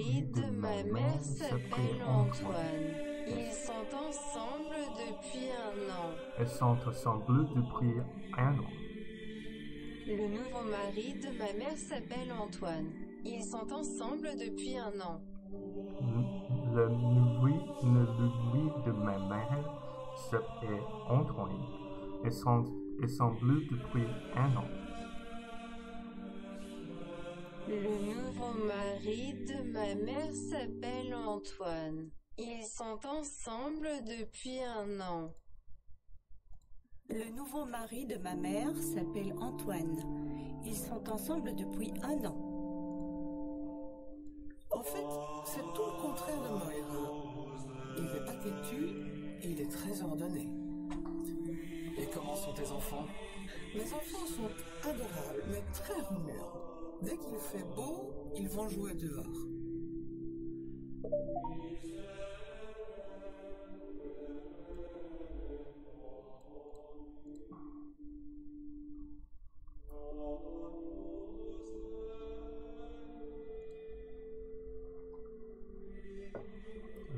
mari de ma mère s'appelle Antoine. Ils sont ensemble depuis un an. Elles sont ensemble depuis un an. Le nouveau mari de ma mère s'appelle Antoine. Ils sont ensemble depuis un an. Le nouveau de ma mère s'appelle Antoine. Elles sont ensemble depuis un an. Le nouveau mari de ma mère s'appelle Antoine. Ils sont ensemble depuis un an. Le nouveau mari de ma mère s'appelle Antoine. Ils sont ensemble depuis un an. En fait, c'est tout le contraire de Moira. Il n'est pas têtu et il est très ordonné. Et comment sont tes enfants? Mes enfants sont adorables, mais très remuants. Dès qu'il fait beau, ils vont jouer dehors.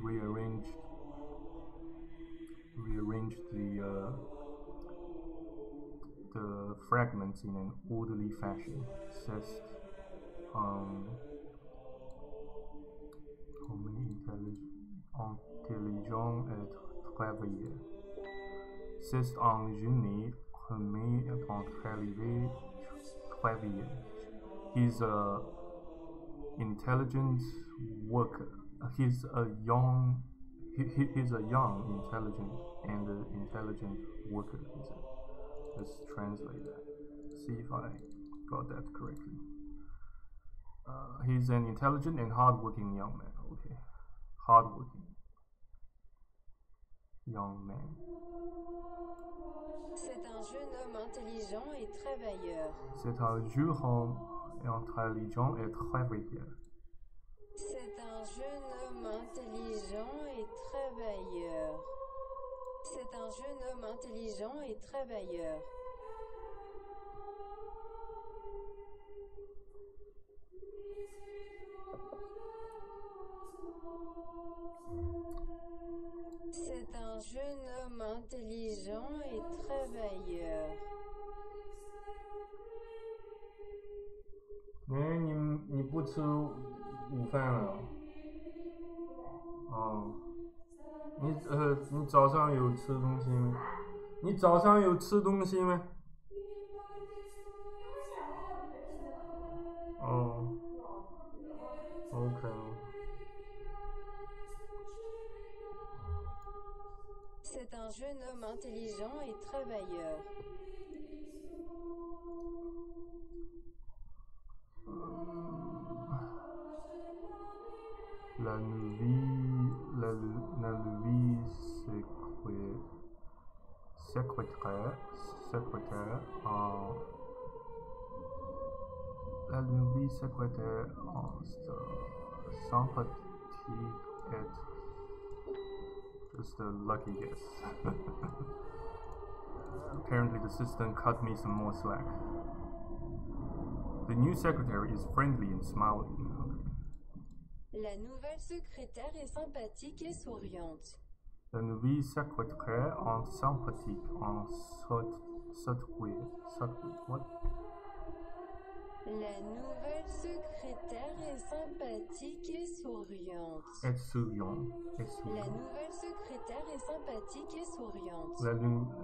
Rearrange the fragments in an orderly fashion. C'est intelligent et travailleur. C'est un génie remis en travailleur. He's a intelligent worker. He's a young, intelligent, and intelligent worker. Let's translate that. See if I got that correctly. He's an intelligent and hardworking young man. Okay, hardworking young man. C'est un jeune homme intelligent et travailleur. C'est un jeune homme intelligent et travailleur. C'est un jeune homme intelligent et travailleur. C'est un jeune homme intelligent et travailleur. C'est un jeune homme intelligent et travailleur. 哎，你不吃午饭了？哦，你早上有吃东西吗？你早上有吃东西吗？哦，OK。C'est un jeune homme intelligent et travailleur. La nouvelle secrétaire, la nouvelle secrétaire sympathique et just a lucky guess. Apparently the system cut me some more slack. The new secretary is friendly and smiling. La nouvelle secrétaire est sympathique et souriante. La nouvelle secrétaire est sympathique en what? La nouvelle secrétaire est sympathique et souriante. Et souriant. La nouvelle secrétaire est sympathique et souriante. La nouvelle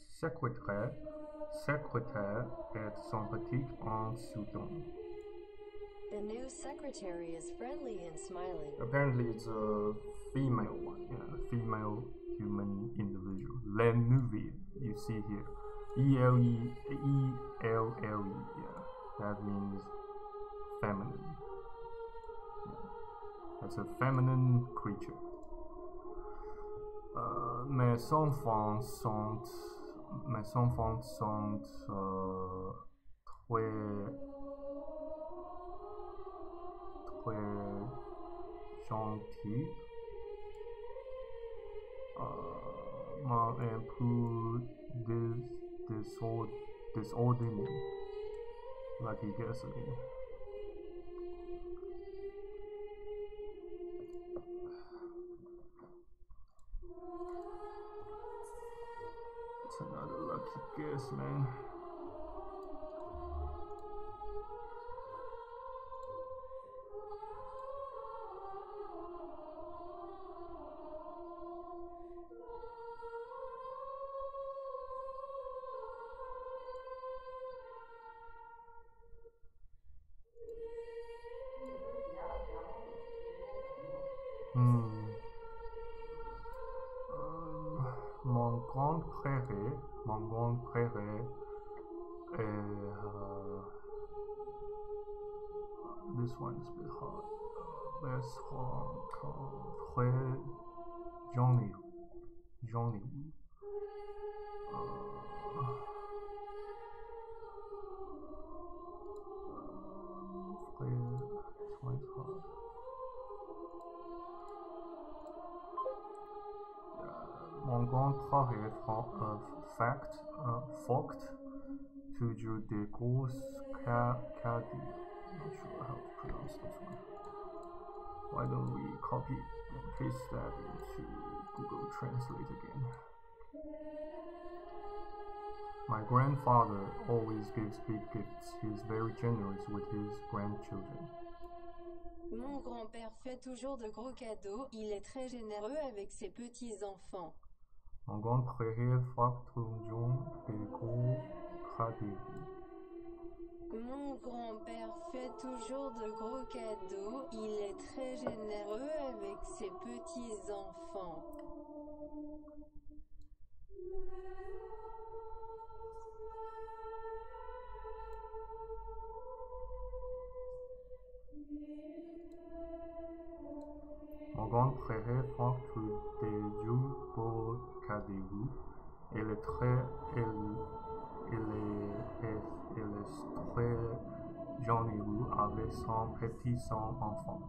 secrétaire est sympathique en souriant. The new secretary is friendly and smiling. Apparently it's a female one, yeah, a female human individual. La nouvelle, you see here. E-L-L-E, yeah, that means feminine. Yeah. That's a feminine creature. Mes enfants sont très gentils, mais un peu disorderly. Lucky guess again. That's another lucky guess, man. Mon grand préféré est this one is a bit hard. Let's call Fred Johnny. Fred, this one is hard. Mon grand frère Focht toujours des grosses caddies. Not sure how to pronounce this one. Why don't we copy and paste that into Google Translate again? My grandfather always gives big gifts. He is very generous with his grandchildren. Mon grand-père fait toujours de gros cadeaux. Il est très généreux avec ses petits-enfants. Mon grand-père fait toujours des gros cadeaux. Mon grand-père fait toujours de gros cadeaux. Il est très généreux avec ses petits-enfants. Mon grand-père fait toujours gros cadeaux. Il est très généreux avec son petit-enfant.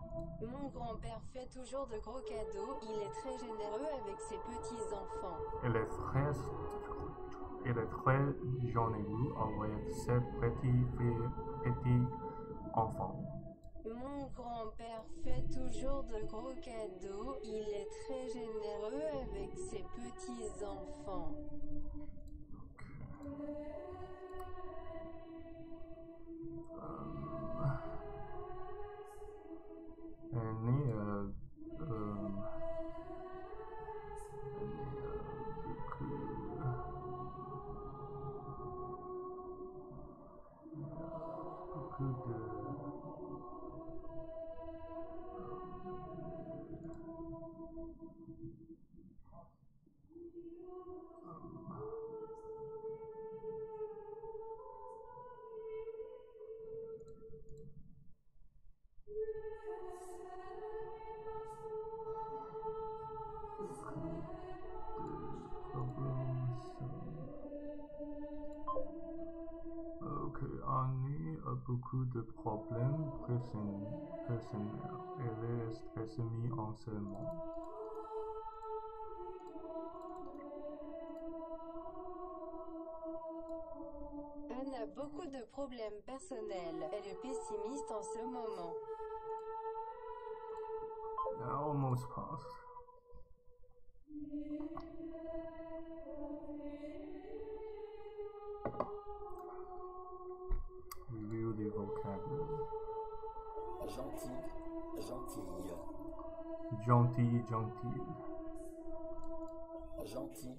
Mon grand-père fait toujours de gros cadeaux. Il est très généreux avec ses petits-enfants. Il est très généreux avec ses petits-enfants. Mon grand-père fait toujours de gros cadeaux. Il est très généreux avec ses petits-enfants. On a beaucoup de problèmes personnels et les stressés en ce moment. Anne a beaucoup de problèmes personnels. Elle est pessimiste en ce moment. Almost passed. Review the vocabulary. Gentil, gentille. Gentil, gentille. Gentil,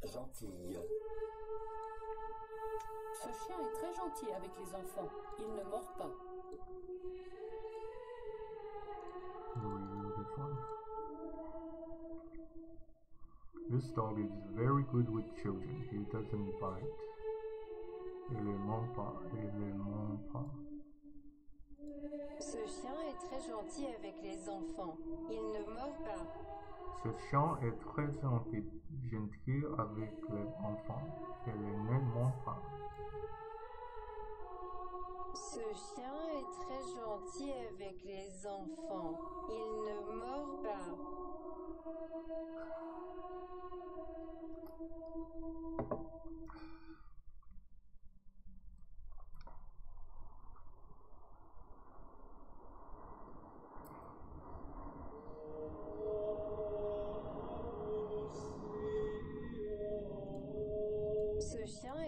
gentille. Ce chien est très gentil avec les enfants. Il ne mord pas. Review this one. This dog is very good with children. He doesn't bite. Il ne ment pas. Ce chien est très gentil avec les enfants. Il ne mord pas. Ce chien est très gentil avec les enfants. Il ne ment pas. Ce chien est très gentil avec les enfants. Il ne mord pas.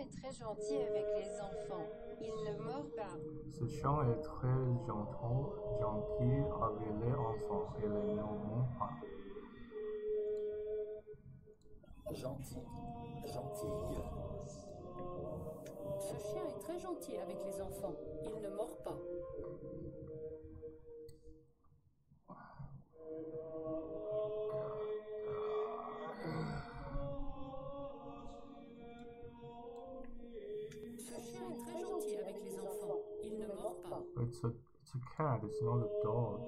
est très gentil avec les enfants. Il ne mord pas. Ce chien est très gentil avec les enfants et les ne pas. Gentil, gentille. Ce chien est très gentil avec les enfants. Il ne mord pas. Ce chien est très gentil avec les enfants. Il ne mord pas. It's a cat, it's not a dog.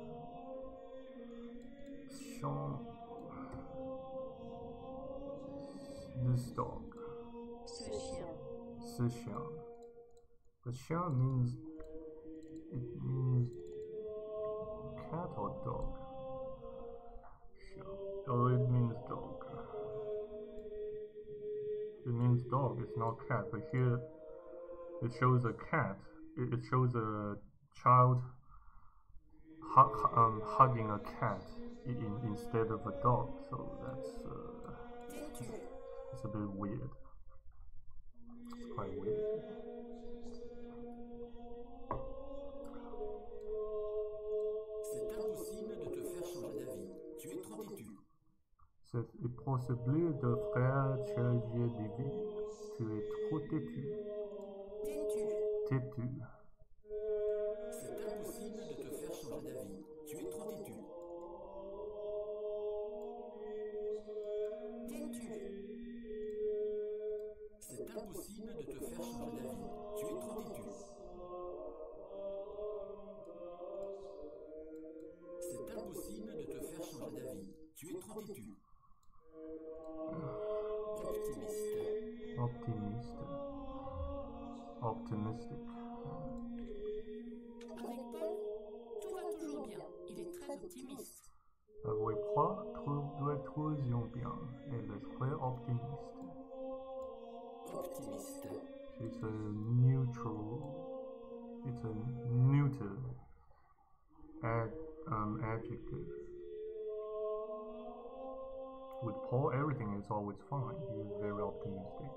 Chien. This dog. Ce chien. Ce chien. But chien means cat or dog. Chien. Oh, it means dog. It means dog. It's not cat. But here, it shows a cat. It shows a child hugging a cat instead of a dog. So it's a bit weird. It's quite weird. C'est impossible de te faire changer d'avis. Tu es trop têtu. C'est impossible de faire changer d'avis. Tu es trop têtu. Têtu. Têtu. C'est impossible de te faire changer d'avis. Tu es trop têtu. Têtu. C'est impossible de te faire changer d'avis. Tu es trop têtu. C'est impossible de te faire changer d'avis. Tu es trop têtu. Optimiste. Optimiste. Optimistic. Avec Paul, tout va toujours bien. Il est très optimiste. Avec Paul, tout va toujours bien. Elle est très optimiste. Optimiste. It's a neutral. It's a neuter adjective. With Paul, everything is always fine. He is very optimistic.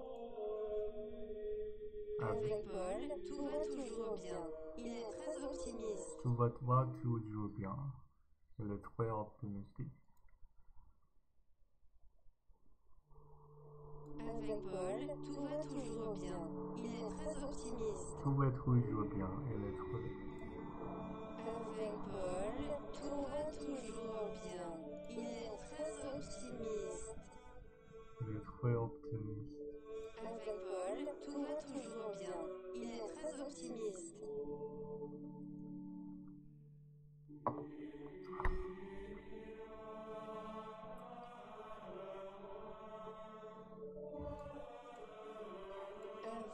Avec Paul, tout va toujours bien. Il est très optimiste. Tout va toujours bien. Elle est très optimistique. Avec Paul, tout va toujours bien. Il est très optimiste. Tout va toujours bien. Elle est très. Avec Paul, tout va toujours bien. Il est très optimiste. Elle est très optimiste. Avec Paul, tout va toujours bien. Il est très optimiste.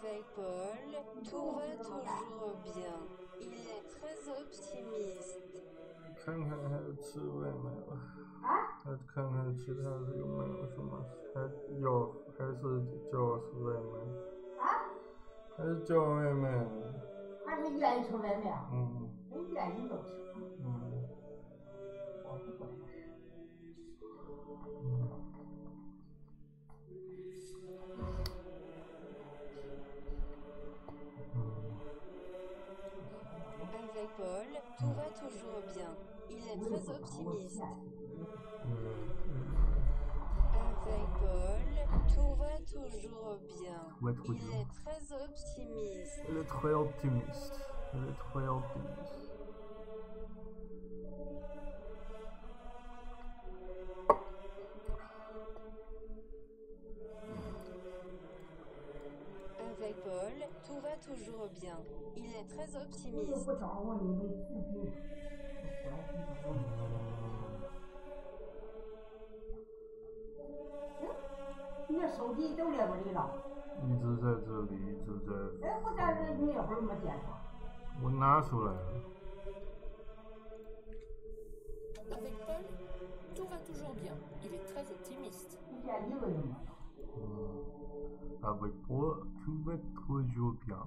Avec Paul, tout va toujours bien. Il est très optimiste. 看看还有吃味没有？还看看其他的有没有什么？还是叫是外卖？还是叫外卖？还是愿意吃外卖啊？嗯人愿意就吃。嗯。我不管。Avec Paul, tout va toujours bien. Il est très optimiste. Avec Paul, tout va toujours bien. Il est très optimiste. Elle est très optimiste. Elle est très optimiste. Avec Paul, tout va toujours bien. Il est très optimiste. 不找我你没自己。你那手机都在这里了。一直在这里，一直在。哎，我但是你那会儿没电上。我拿出来了。 Avec Paul, tout va toujours bien. Il est très optimiste. 你见一个人吗？ Avec Paul, tout va toujours bien.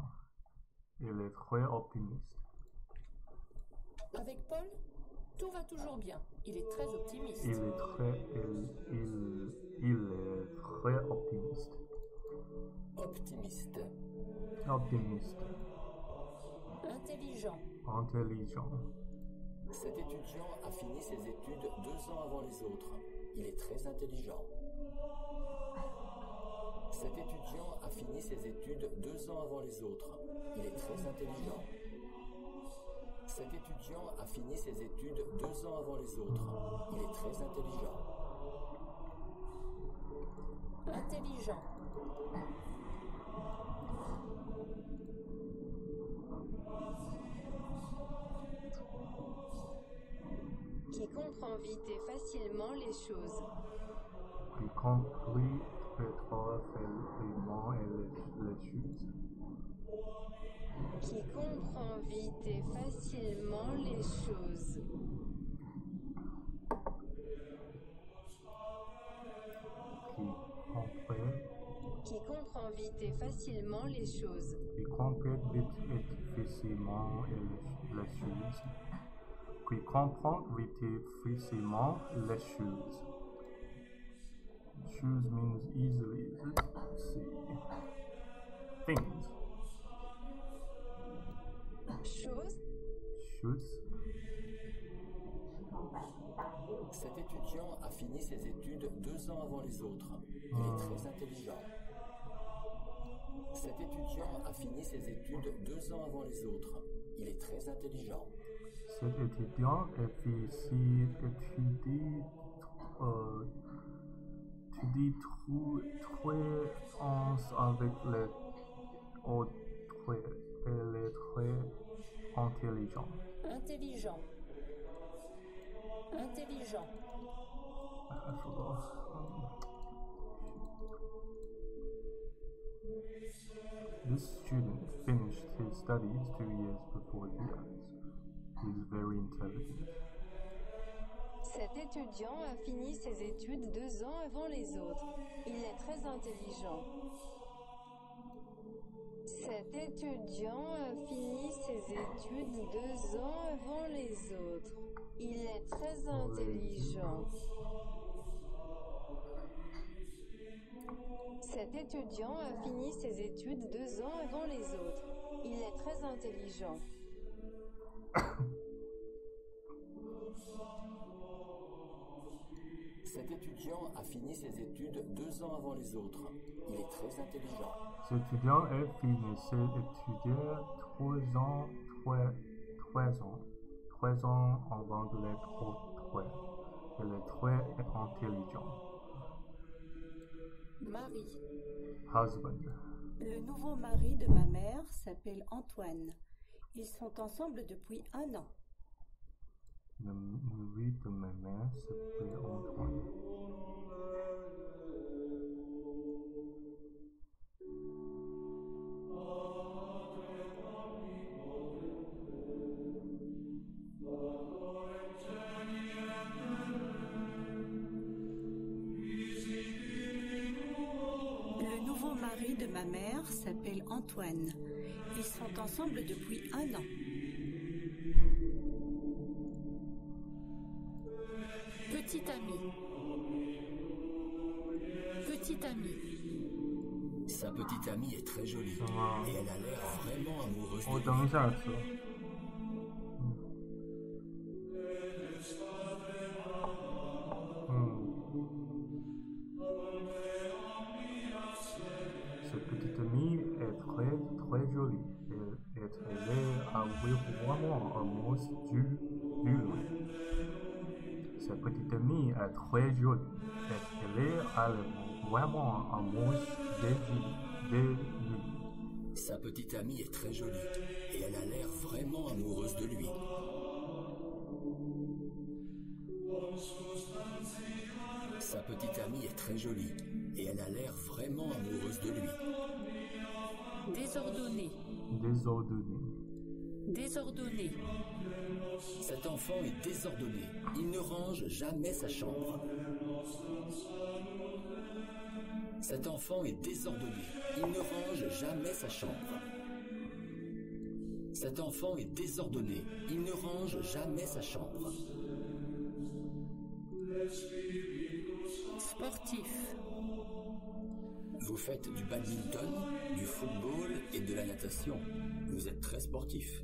Elle est très optimiste. Avec Paul, tout va toujours bien. Il est très optimiste. Il est très optimiste. Optimiste. Optimiste. Intelligent. Intelligent. Cet étudiant a fini ses études 2 ans avant les autres. Il est très intelligent. Cet étudiant a fini ses études 2 ans avant les autres. Il est très intelligent. Cet étudiant a fini ses études 2 ans avant les autres. Il est très intelligent. Intelligent. Qui comprend vite et facilement les choses. Qui compris très facilement les choses. Qui comprend vite et facilement les choses. Qui comprend vite et facilement les choses. Qui comprend vite et facilement les choses. Qui comprend vite et facilement les choses. Shoes means easily. Let's see. Things. Chose. Shoes. Cet étudiant a fini ses études 2 ans avant les autres. Il est très intelligent. Cet étudiant a fini ses études 2 ans avant les autres. Il est très intelligent. Cet étudiant étudie très avec les autres et les très intelligent. Intelligent. Intelligent. I forgot. This student finished his studies 2 years before the others. He is very intelligent. Cet étudiant a fini ses études 2 ans avant les autres. Il est très intelligent. Cet étudiant a fini ses études 2 ans avant les autres. Il est très intelligent. Cet étudiant a fini ses études 2 ans avant les autres. Il est très intelligent. Cet étudiant a fini ses études 2 ans avant les autres. Il est très intelligent. Cet étudiant a fini ses études 3 ans avant les autres. Il est très intelligent. Mari. Husband. Le nouveau mari de ma mère s'appelle Antoine. Ils sont ensemble depuis 1 an. Le mari de ma mère s'appelle Antoine. Le nouveau mari de ma mère s'appelle Antoine. Ils sont ensemble depuis 1 an. Petit ami. Petit ami. Sa petite amie est très jolie et elle a l'air vraiment amoureuse de 我 lui. 等一下吃。Cette petite amie est très jolie et elle est vraiment amoureuse de lui. Cette petite amie est très jolie et elle est vraiment amoureuse de lui. Sa petite amie est très jolie et elle a l'air vraiment amoureuse de lui. Sa petite amie est très jolie et elle a l'air vraiment amoureuse de lui. Désordonné. Désordonné. Désordonné. Cet enfant est désordonné. Il ne range jamais sa chambre. Cet enfant est désordonné. Il ne range jamais sa chambre. Cet enfant est désordonné. Il ne range jamais sa chambre. Sportif. Vous faites du badminton, du football et de la natation. Vous êtes très sportif.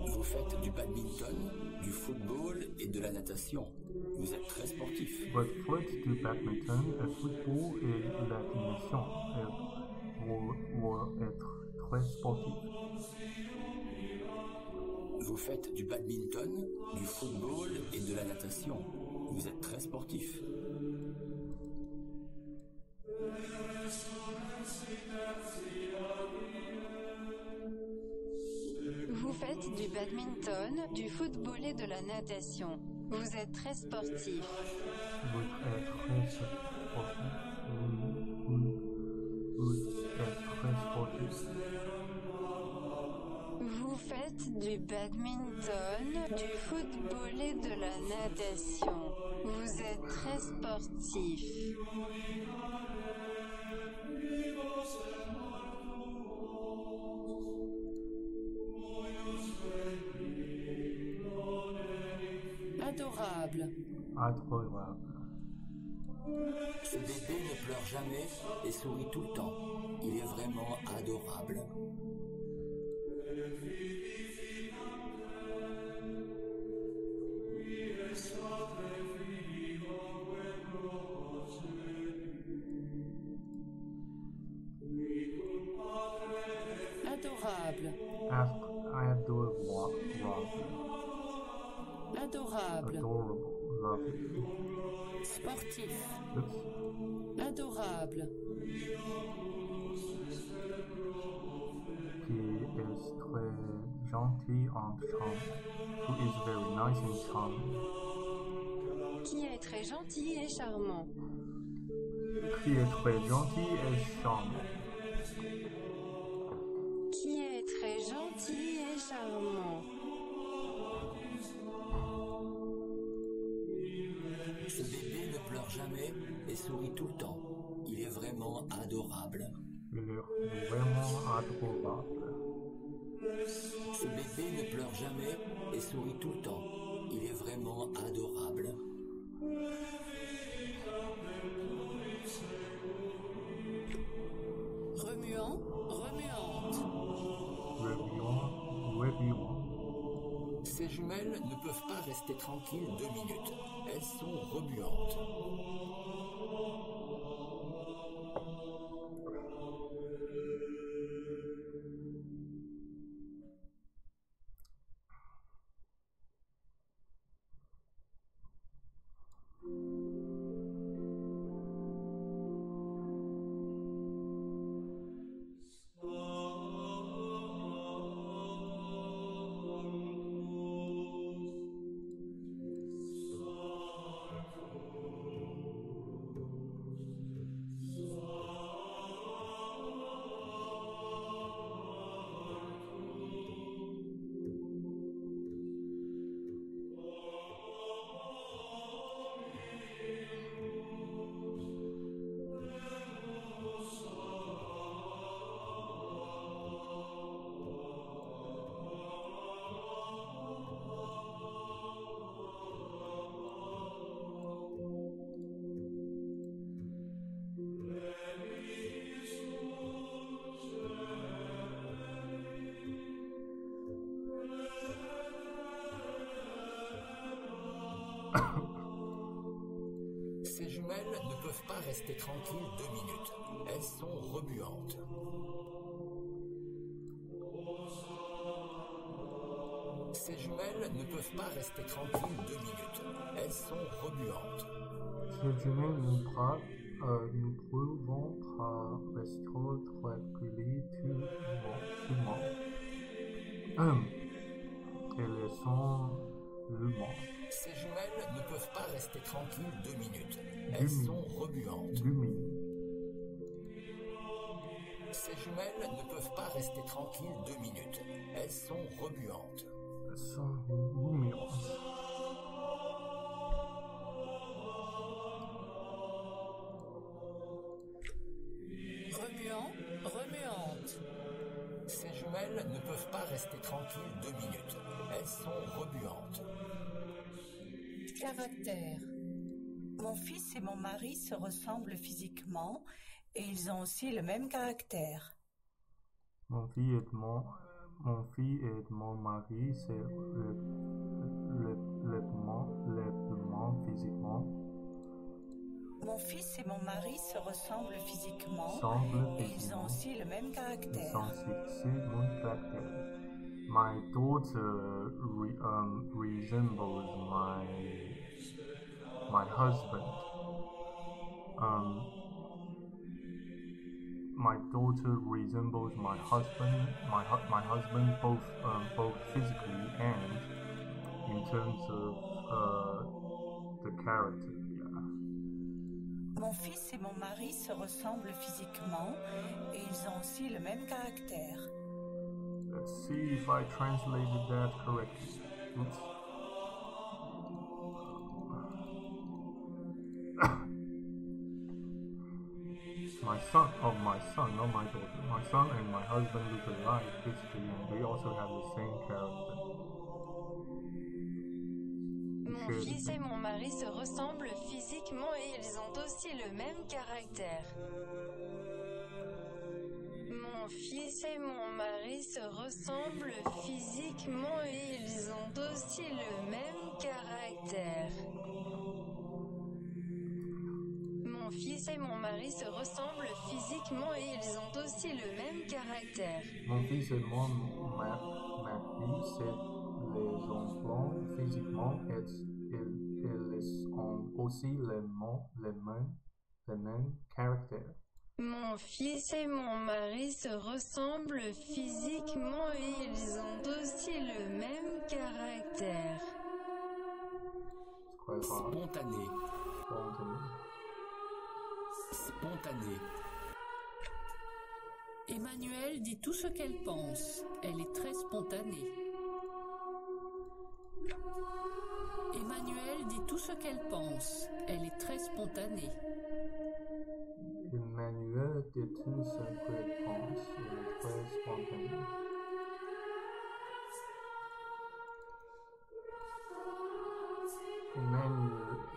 Vous faites du badminton, du football et de la natation. Vous êtes très sportif. Vous faites du badminton, du football et de la natation. Vous êtes très sportif. Vous faites du badminton, du football et de la natation. Vous êtes très sportif. Vous faites du badminton, du football et de la natation. Vous êtes très sportif. Vous êtes très sportif. Vous êtes très sportif. Vous faites du badminton, du football et de la natation. Vous êtes très sportif. Adorable. Adorable. Ce bébé ne pleure jamais et sourit tout le temps. Il est vraiment adorable. Adorable. Adorable. Adorable. Lovely. Sportif. Oops. Adorable. He is très gentil and charming. He is very nice and charming. Qui est très gentil et charmant. Qui est très gentil et charmant. Qui est très gentil et charmant. Ce bébé ne pleure jamais et sourit tout le temps. Il est vraiment adorable. Il est vraiment adorable. Ce bébé ne pleure jamais et sourit tout le temps. Il est vraiment adorable. Remuant, remuante. Remuant. Ces jumelles ne peuvent pas rester tranquilles 2 minutes. Elles sont remuantes. Ces jumelles ne peuvent pas rester tranquilles 2 minutes. Elles sont remuantes. Ces jumelles ne peuvent pas rester tranquilles 2 minutes. Elles sont remuantes. Ces jumelles ne pouvons pas rester tranquilles tout le monde. Elles sont remuantes. Ces jumelles ne peuvent pas rester tranquilles 2 minutes. Elles sont remuantes. 2 minutes. Ces jumelles ne peuvent pas rester tranquilles 2 minutes. Elles sont remuantes. Elles sont remuantes. Remuant, remuante. Ces jumelles ne peuvent pas rester tranquilles 2 minutes. Elles sont remuantes. Caractère. Mon fils et mon mari se ressemblent physiquement Et ils ont aussi le même caractère. Mon fils et mon mari se réplement physiquement. Mon fils et mon mari se ressemblent physiquement et ils ont aussi le même Ils caractère. sont mon caractère. My daughter resembles my husband. My daughter resembles my husband. My husband both physically and in terms of the character. Yeah. Mon fils et mon mari se ressemblent physiquement et ils ont aussi le même caractère. Let's see if I translated that correctly. Oops. My son, not my daughter. My son and my husband look alike physically, and they also have the same character. Mon fils et mon mari se ressemblent physiquement et ils ont aussi le même caractère. Mon fils et mon mari se ressemblent physiquement et ils ont aussi le même caractère. Mon fils et mon mari se ressemblent physiquement et ils ont aussi le même caractère. Mon fils et mon mari se ressemblent physiquement et ils ont aussi le même caractère. Mon fils et mon mari se ressemblent physiquement et ils ont aussi le même caractère. Spontané. Spontané. Emmanuelle dit tout ce qu'elle pense. Elle est très spontanée. Emmanuelle dit tout ce qu'elle pense. Elle est très spontanée. Emmanuel dit tout ce qu'elle pense. Elle est très spontanée.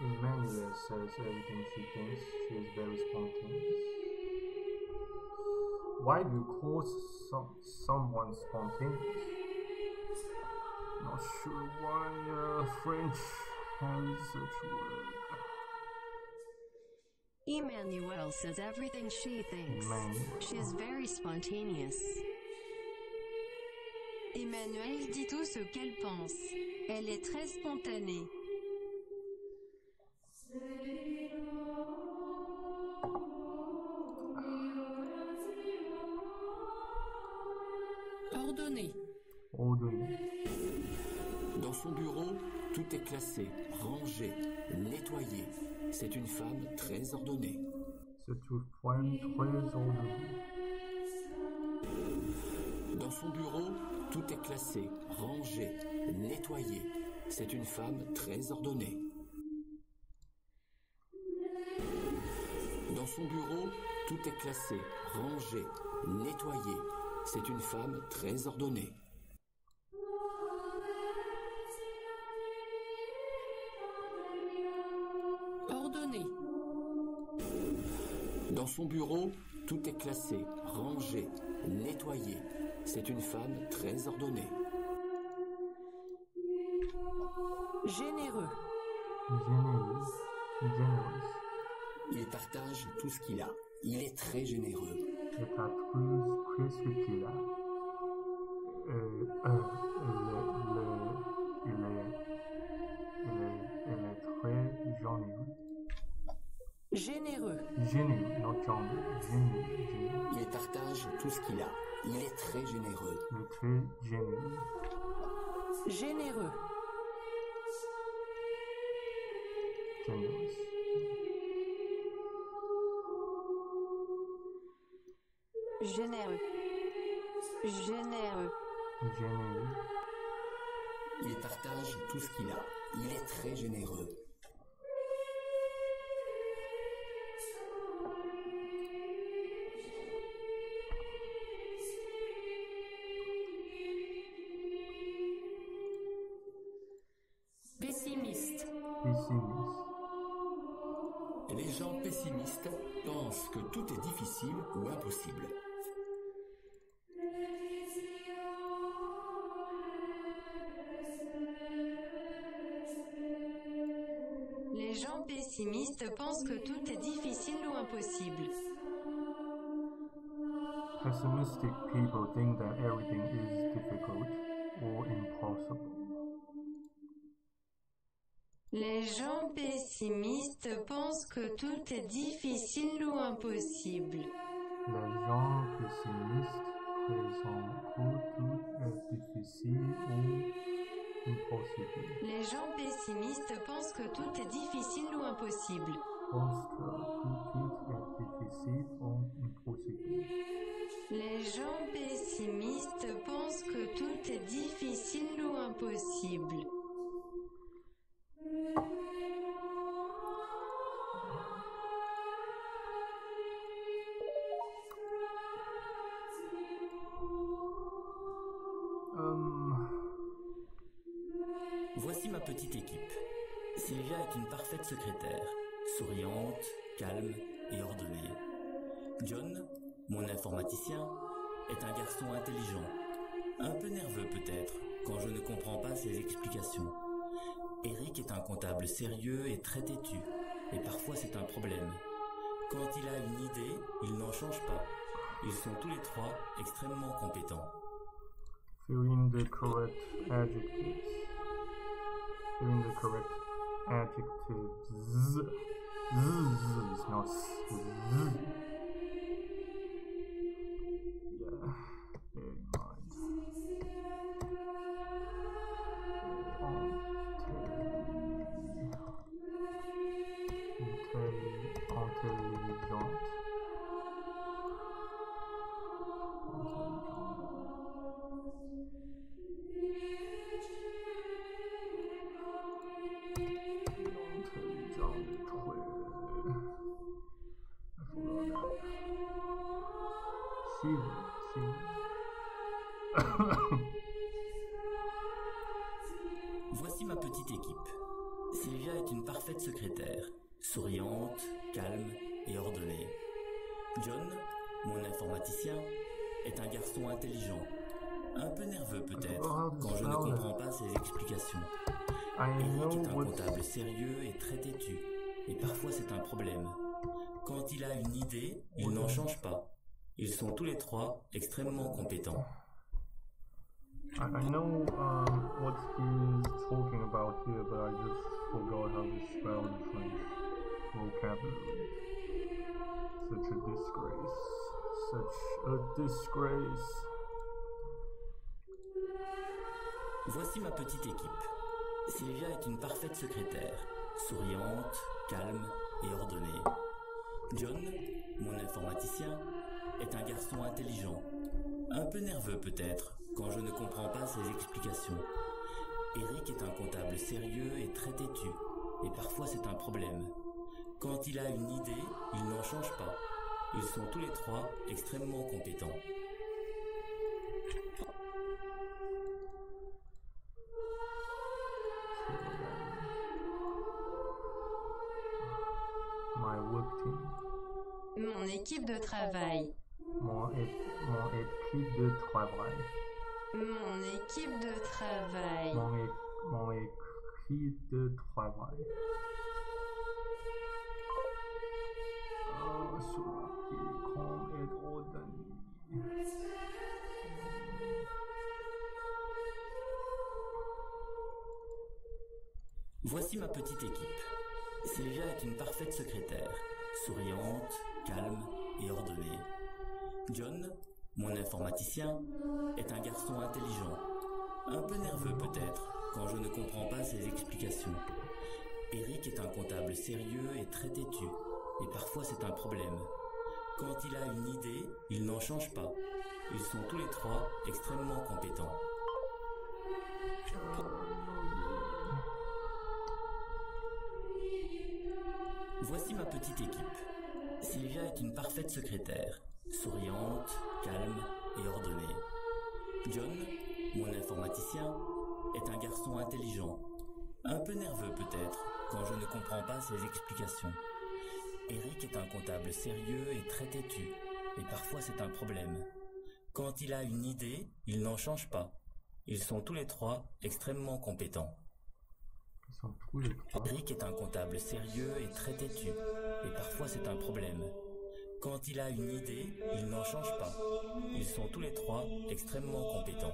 Emmanuel says everything she thinks. She is very spontaneous. Why do you call someone spontaneous? Not sure why French has such word. Emmanuelle says everything she thinks. She is very spontaneous. Emmanuelle dit tout ce qu'elle pense. Elle est très spontanée. Ordonné. Dans son bureau, tout est classé, rangé, nettoyé. C'est une femme très ordonnée. C'est une femme très ordonnée. Dans son bureau, tout est classé, rangé, nettoyé. C'est une femme très ordonnée. Dans son bureau, tout est classé, rangé, nettoyé. C'est une femme très ordonnée. Ordonné. Dans son bureau, tout est classé, rangé, nettoyé. C'est une femme très ordonnée. Généreux. Il partage tout ce qu'il a. Il est très généreux. Il partage tout ce qu'il a. Il est très généreux. Généreux. Généreux, not généreux. Généreux. Il partage tout ce qu'il a. Il est très généreux. Il est très généreux. Généreux. Generous. Généreux. Généreux. Généreux. Il partage tout ce qu'il a. Il est très généreux. Pessimiste. Pessimiste. Les gens pessimistes pensent que tout est difficile ou impossible. Les gens pessimistes pensent que tout est difficile ou impossible. Pessimistic people think that everything is difficult or impossible. Les gens pessimistes pensent que tout est difficile ou impossible. Les gens pessimistes présentent que tout est difficile ou impossible. Les gens pessimistes pensent que tout est difficile ou impossible. Pense que tout est difficile ou impossible. Les gens pessimistes pensent que tout est difficile ou impossible. Voici ma petite équipe. Sylvia est une parfaite secrétaire, souriante, calme et ordonnée. John, mon informaticien, est un garçon intelligent, un peu nerveux peut-être quand je ne comprends pas ses explications. Eric est un comptable sérieux et très têtu, et parfois c'est un problème. Quand il a une idée, il n'en change pas. Ils sont tous les trois extrêmement compétents. Fill in the correct adjectives. Fill in the correct adjectives. Z is not z. Yeah, bear in mind. Intelligent. Voici ma petite équipe. Sylvia est une parfaite secrétaire, souriante, calme et ordonnée. John, mon informaticien, est un garçon intelligent, un peu nerveux peut-être quand je ne comprends pas ses explications. Eric est un comptable sérieux et très têtu, et parfois c'est un problème. Quand il a une idée, il n'en change pas. Ils sont tous les trois extrêmement compétents. I know what he's talking about here, but I just forgot how to spell the French vocabulary. Such a disgrace. Such a disgrace. Voici ma petite équipe. Sylvia est une parfaite secrétaire, souriante, calme et ordonnée. John, mon informaticien, est un garçon intelligent, un peu nerveux peut-être quand je ne comprends pas ses explications. Eric est un comptable sérieux et très têtu, et parfois c'est un problème. Quand il a une idée, il n'en change pas. Ils sont tous les trois extrêmement compétents. My work team. Mon équipe de travail. Mon équipe de travail. Mon équipe de travail. Mon équipe de travail. Cela qui comme est ordonné. Voici ma petite équipe. Sylvia est une parfaite secrétaire, souriante, calme et ordonnée. John, mon informaticien, est un garçon intelligent, un peu nerveux peut-être quand je ne comprends pas ses explications. Eric est un comptable sérieux et très têtu, et parfois c'est un problème. Quand il a une idée, il n'en change pas. Ils sont tous les trois extrêmement compétents. Voici ma petite équipe. Sylvia est une parfaite secrétaire, souriante, calme et ordonnée. John, mon informaticien, est un garçon intelligent, un peu nerveux peut-être quand je ne comprends pas ses explications. Eric est un comptable sérieux et très têtu, et parfois c'est un problème. Quand il a une idée, il n'en change pas. Ils sont tous les trois extrêmement compétents. Ils sont tous les trois. Eric est un comptable sérieux et très têtu, et parfois c'est un problème. Quand il a une idée, il n'en change pas. Ils sont tous les trois extrêmement compétents.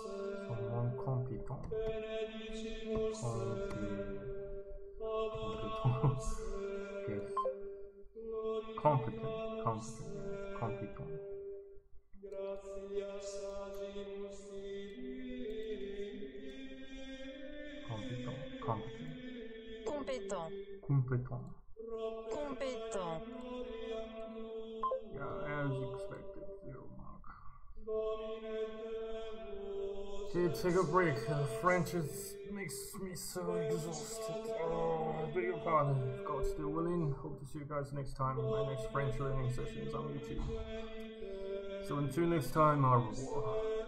Ils sont moins compétents. Compétent. Yeah, as expected, 0 mark. Okay, take a break. French makes me so exhausted. Oh, I beg your pardon. If God's still willing, hope to see you guys next time in my next French learning sessions on YouTube. So until next time, au revoir.